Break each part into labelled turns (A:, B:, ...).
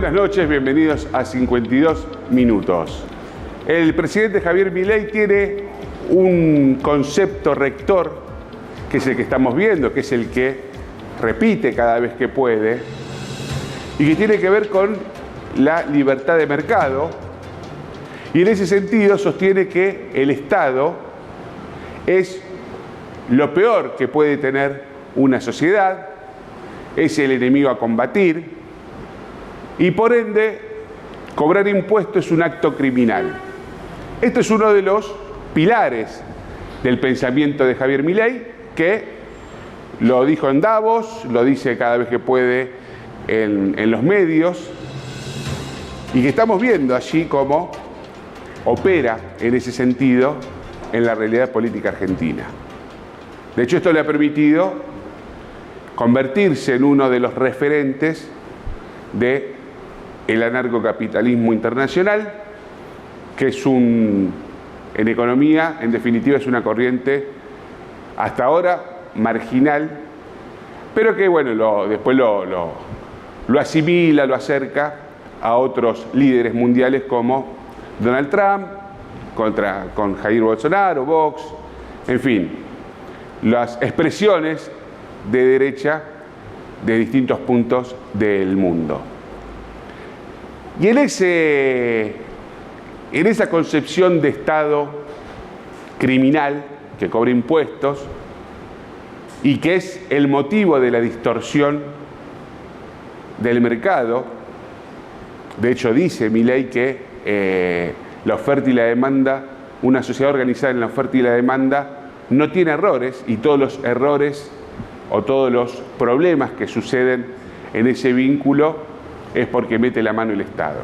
A: buenas noches, bienvenidos a 52 minutos. El presidente Javier Milei tiene un concepto rector, que es el que estamos viendo, que es el que repite cada vez que puede, y que tiene que ver con la libertad de mercado, y en ese sentido sostiene que el Estado es lo peor que puede tener una sociedad, es el enemigo a combatir, y por ende, cobrar impuestos es un acto criminal. Esto es uno de los pilares del pensamiento de Javier Milei, que lo dijo en Davos, lo dice cada vez que puede en los medios, y que estamos viendo allí cómo opera en ese sentido en la realidad política argentina. De hecho, esto le ha permitido convertirse en uno de los referentes del anarcocapitalismo internacional, que es en economía, en definitiva, es una corriente hasta ahora marginal, pero que, bueno, después lo asimila, lo acerca a otros líderes mundiales como Donald Trump, con Jair Bolsonaro, Vox, en fin, las expresiones de derecha de distintos puntos del mundo. Y en esa concepción de Estado criminal que cobra impuestos y que es el motivo de la distorsión del mercado, de hecho dice Milei que la oferta y la demanda, una sociedad organizada en la oferta y la demanda no tiene errores, y todos los errores o todos los problemas que suceden en ese vínculo es porque mete la mano el Estado.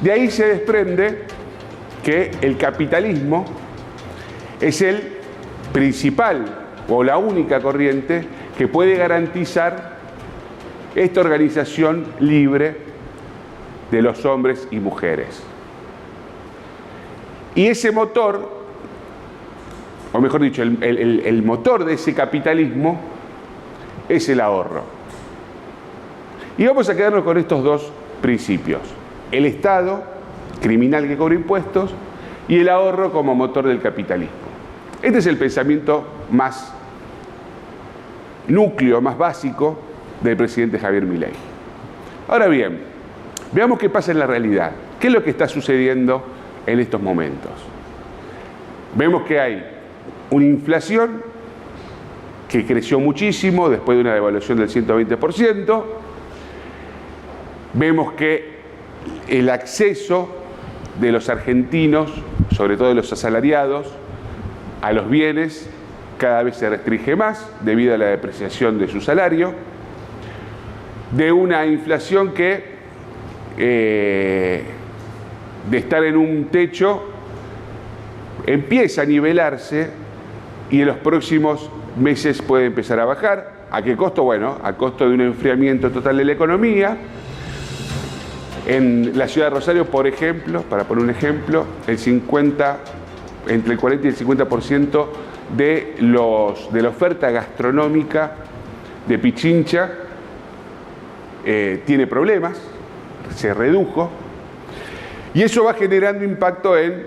A: De ahí se desprende que el capitalismo es el principal o la única corriente que puede garantizar esta organización libre de los hombres y mujeres. Y ese motor, o mejor dicho, el motor de ese capitalismo es el ahorro. Y vamos a quedarnos con estos dos principios: el Estado criminal que cobra impuestos y el ahorro como motor del capitalismo. Este es el pensamiento más núcleo, más básico del presidente Javier Milei. Ahora bien, veamos qué pasa en la realidad. ¿Qué es lo que está sucediendo en estos momentos? Vemos que hay una inflación que creció muchísimo después de una devaluación del 120%. Vemos que el acceso de los argentinos, sobre todo de los asalariados, a los bienes cada vez se restringe más debido a la depreciación de su salario, de una inflación que de estar en un techo empieza a nivelarse y en los próximos meses puede empezar a bajar. ¿A qué costo? Bueno, a costo de un enfriamiento total de la economía. En la ciudad de Rosario, por ejemplo, para poner un ejemplo, entre el 40 y el 50% de la oferta gastronómica de Pichincha tiene problemas, se redujo, y eso va generando impacto en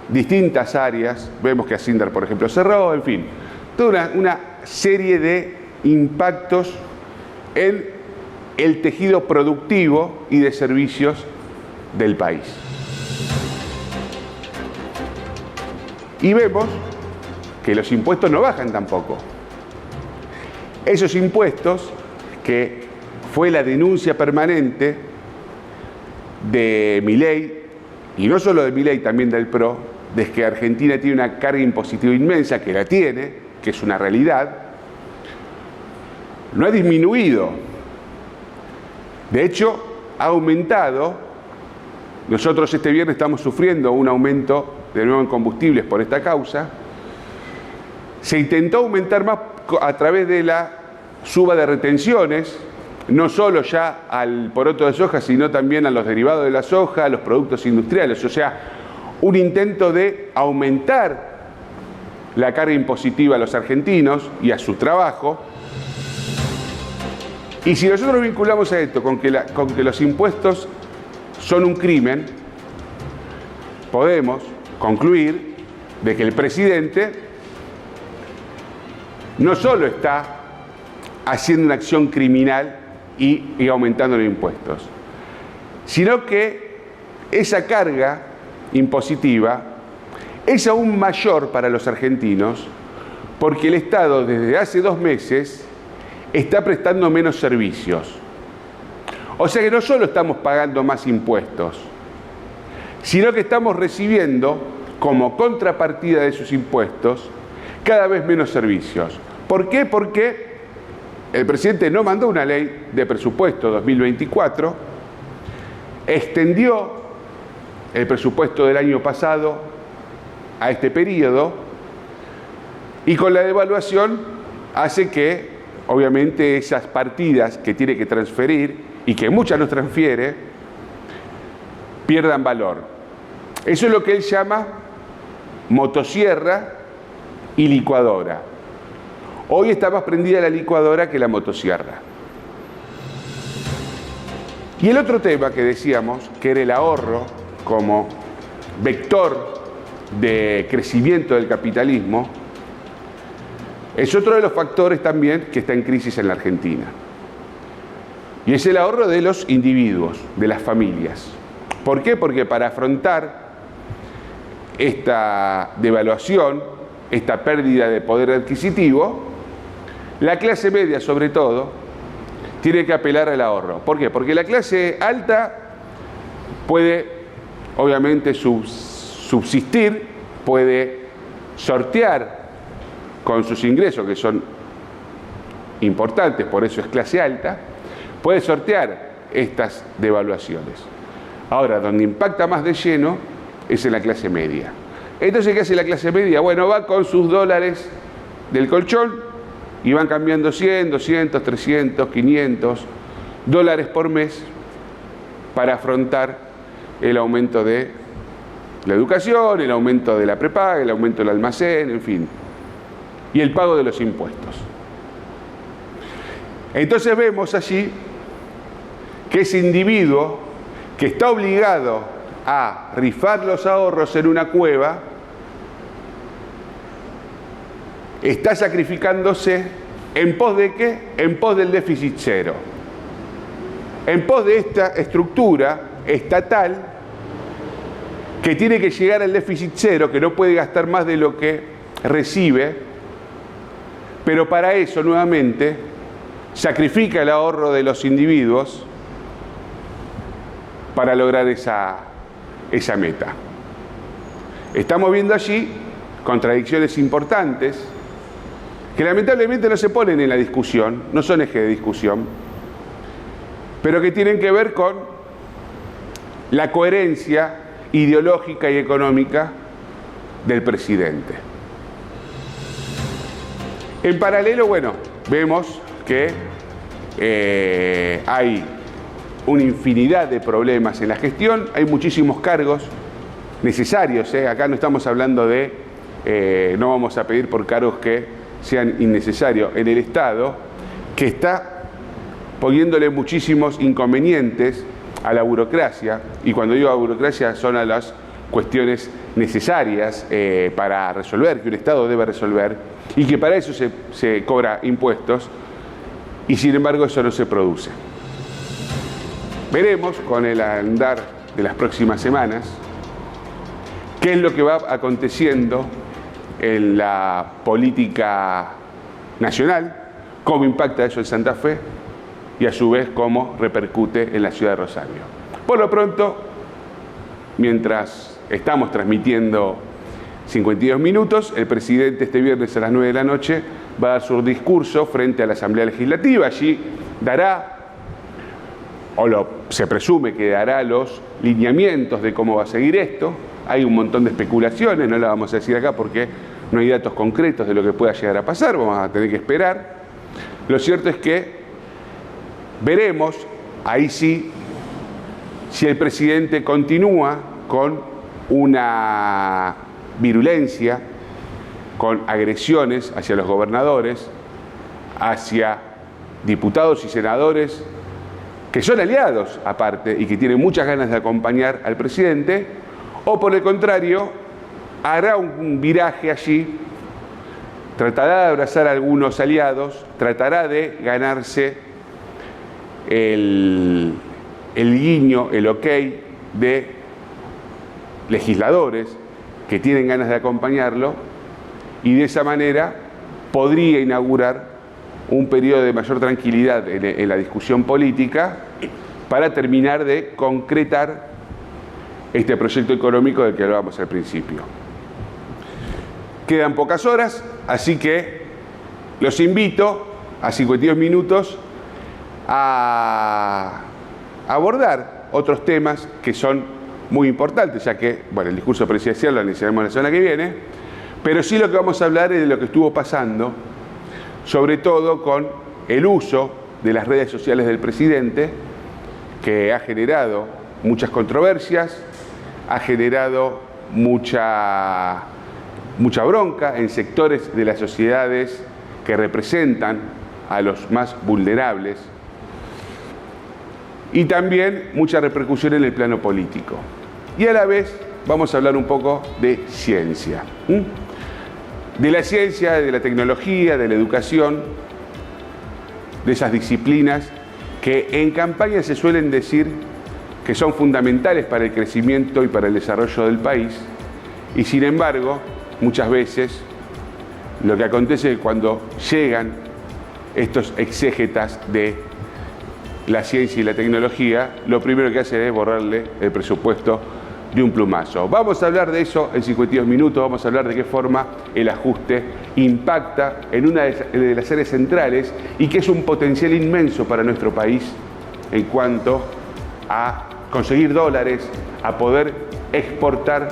A: distintas áreas. Vemos que Asindar, por ejemplo, cerró, en fin, toda una serie de impactos en el tejido productivo y de servicios del país. Y vemos que los impuestos no bajan tampoco. Esos impuestos, que fue la denuncia permanente de Milei, y no solo de Milei, también del PRO, de que Argentina tiene una carga impositiva inmensa, que la tiene, que es una realidad, no ha disminuido. De hecho, ha aumentado. Nosotros este viernes estamos sufriendo un aumento de nuevo en combustibles por esta causa. Se intentó aumentar más a través de la suba de retenciones, no solo ya al poroto de soja, sino también a los derivados de la soja, a los productos industriales. O sea, un intento de aumentar la carga impositiva a los argentinos y a su trabajo. Y si nosotros vinculamos a esto con que los impuestos son un crimen, podemos concluir de que el presidente no solo está haciendo una acción criminal y aumentando los impuestos, sino que esa carga impositiva es aún mayor para los argentinos porque el Estado desde hace 2 meses está prestando menos servicios. O sea que no solo estamos pagando más impuestos, sino que estamos recibiendo como contrapartida de esos impuestos cada vez menos servicios. ¿Por qué? Porque el presidente no mandó una ley de presupuesto 2024, extendió el presupuesto del año pasado a este periodo y con la devaluación hace que, obviamente, esas partidas que tiene que transferir y que muchas no transfiere, pierdan valor. Eso es lo que él llama motosierra y licuadora. Hoy está más prendida la licuadora que la motosierra. Y el otro tema que decíamos, que era el ahorro como vector de crecimiento del capitalismo, es otro de los factores también que está en crisis en la Argentina. Y es el ahorro de los individuos, de las familias. ¿Por qué? Porque para afrontar esta devaluación, esta pérdida de poder adquisitivo, la clase media, sobre todo, tiene que apelar al ahorro. ¿Por qué? Porque la clase alta puede, obviamente, subsistir, puede sortear con sus ingresos, que son importantes, por eso es clase alta, puede sortear estas devaluaciones. Ahora, donde impacta más de lleno es en la clase media. Entonces, ¿qué hace la clase media? Bueno, va con sus dólares del colchón y van cambiando 100, 200, 300, 500 dólares por mes para afrontar el aumento de la educación, el aumento de la prepaga, el aumento del almacén, en fin, y el pago de los impuestos. Entonces vemos allí que ese individuo que está obligado a rifar los ahorros en una cueva está sacrificándose en pos de ¿qué? En pos del déficit cero. En pos de esta estructura estatal que tiene que llegar al déficit cero, que no puede gastar más de lo que recibe, pero para eso nuevamente sacrifica el ahorro de los individuos para lograr esa meta. Estamos viendo allí contradicciones importantes que lamentablemente no se ponen en la discusión, no son eje de discusión, pero que tienen que ver con la coherencia ideológica y económica del presidente. En paralelo, bueno, vemos que hay una infinidad de problemas en la gestión, hay muchísimos cargos necesarios, acá no estamos hablando de, no vamos a pedir por cargos que sean innecesarios en el Estado, que está poniéndole muchísimos inconvenientes a la burocracia, y cuando digo a burocracia son a las cuestiones necesarias para resolver, que un Estado debe resolver, y que para eso se cobra impuestos, y sin embargo eso no se produce. Veremos con el andar de las próximas semanas qué es lo que va aconteciendo en la política nacional, cómo impacta eso en Santa Fe y a su vez cómo repercute en la ciudad de Rosario. Por lo pronto, mientras estamos transmitiendo 52 minutos, el presidente este viernes a las 9 de la noche va a dar su discurso frente a la Asamblea Legislativa. Allí dará, se presume que dará los lineamientos de cómo va a seguir esto. Hay un montón de especulaciones, no las vamos a decir acá porque no hay datos concretos de lo que pueda llegar a pasar, vamos a tener que esperar. Lo cierto es que veremos, ahí sí, si el presidente continúa con una virulencia, con agresiones hacia los gobernadores, hacia diputados y senadores que son aliados aparte y que tienen muchas ganas de acompañar al presidente, o por el contrario, hará un viraje allí, tratará de abrazar a algunos aliados, tratará de ganarse el guiño, el ok de legisladores que tienen ganas de acompañarlo, y de esa manera podría inaugurar un periodo de mayor tranquilidad en la discusión política para terminar de concretar este proyecto económico del que hablábamos al principio. Quedan pocas horas, así que los invito a 52 minutos a abordar otros temas que son muy importantes, ya que, bueno, el discurso presidencial lo analizaremos la semana que viene, pero sí lo que vamos a hablar es de lo que estuvo pasando, sobre todo con el uso de las redes sociales del presidente, que ha generado muchas controversias, ha generado mucha bronca en sectores de las sociedades que representan a los más vulnerables, y también mucha repercusión en el plano político. Y a la vez vamos a hablar un poco de ciencia. De la ciencia, de la tecnología, de la educación, de esas disciplinas que en campaña se suelen decir que son fundamentales para el crecimiento y para el desarrollo del país, y sin embargo, muchas veces lo que acontece es que cuando llegan estos exégetas de la ciencia y la tecnología, lo primero que hacen es borrarle el presupuesto de un plumazo. Vamos a hablar de eso en 52 minutos, vamos a hablar de qué forma el ajuste impacta en una de las áreas centrales y que es un potencial inmenso para nuestro país en cuanto a conseguir dólares, a poder exportar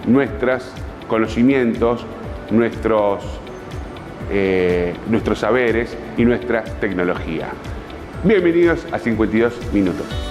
A: nuestros conocimientos, nuestros saberes y nuestra tecnología. Bienvenidos a 52 minutos.